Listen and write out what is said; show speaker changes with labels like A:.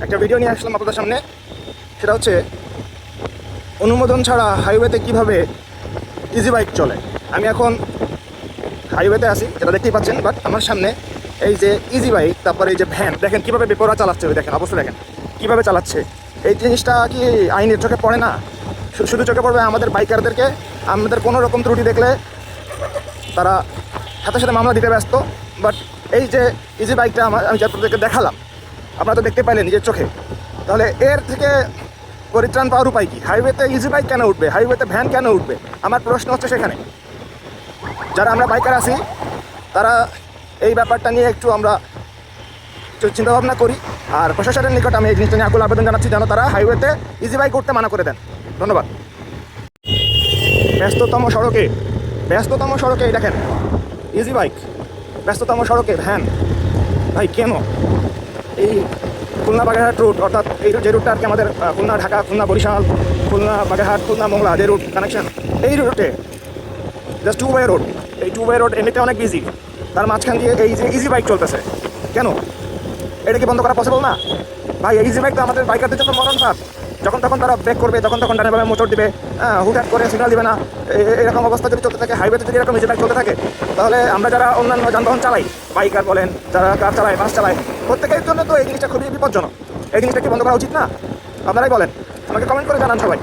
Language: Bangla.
A: একটা ভিডিও নিয়ে আসলাম আপনাদের সামনে। সেটা হচ্ছে অনুমোদন ছাড়া হাইওয়েতে কিভাবে ইজি বাইক চলে। আমি এখন হাইওয়েতে আছি, যেটা দেখতেই পাচ্ছেন, বাট আমার সামনে এই যে ইজি বাইক, তারপরে এই যে ভ্যান, দেখেন কীভাবে বেপরোয়া চালাচ্ছে। ওই দেখেন অবস্থা, দেখেন কীভাবে চালাচ্ছে। এই জিনিসটা কি আইনের চোখে পড়ে না? শুধু চোখে পড়বে আমাদের বাইকারদেরকে। আমাদের কোনো রকম ত্রুটি দেখলে তারা সাথে সাথে মামলা দিতে ব্যস্ত। বাট এই যে ইজি বাইকটা আমি আপনাদেরকে দেখালাম, আপনারা তো দেখতে পাইলেন নিজের চোখে। তাহলে এর থেকে পরিত্রাণ পাওয়ার উপায় কি? হাইওয়েতে ইজি বাইক কেন উঠবে? হাইওয়েতে ভ্যান কেন উঠবে? আমার প্রশ্ন হচ্ছে সেখানে। যারা আমরা বাইকার আছি তারা এই ব্যাপারটা নিয়ে একটু আমরা চিন্তাভাবনা করি। আর প্রশাসনের নিকট আমি এই জিনিসটা নিয়ে আকুল আবেদন জানাচ্ছি, যেন তারা হাইওয়েতে ইজি বাইক উঠতে মানা করে দেন। ধন্যবাদ। ব্যস্ততম সড়কে দেখেন ইজি বাইক, ব্যস্ততম সড়কে ভ্যান। ভাই কেন? এই খুলনা বাগেরহাট রুট, অর্থাৎ এই যে রুটটা আর কি আমাদের খুলনা ঢাকা, খুলনা বরিশাল, খুলনা বাগেরহাট, খুলনা মোংলা যে রুট কানেকশন, এই রুটে জাস্ট 2 ওয়ে রোড। এই 2 ওয়ে রোড এমনিতে অনেক বিজি, তার মাঝখান দিয়ে এই যে ইজি বাইক চলতেছে কেন? এটা কি বন্ধ করা পসিবল না? ভাই এই ইজি বাইক তো আমাদের বাইকারদের জন্য মরণ ফাঁদ। যখন তখন তারা ব্রেক করবে, তখন ডানে বামে মোটর দিবে, হুটহাট করে সিগন্যাল দিবে না। এরকম অবস্থা যদি চলতে থাকে, হাইওয়েতে যদি এরকম ইজি বাইক চলতে থাকে, তাহলে আমরা যারা অন্যান্য যানবাহন চালাই, বাইকার বলেন, যারা কার চালায়, বাস চালায়, প্রত্যেকের জন্য তো এই জিনিসটা খুবই বিপজ্জনক। এই জিনিসটা কি বন্ধ করা উচিত না? আপনারাই বলেন, আমাকে কমেন্ট করে জানান সবাই।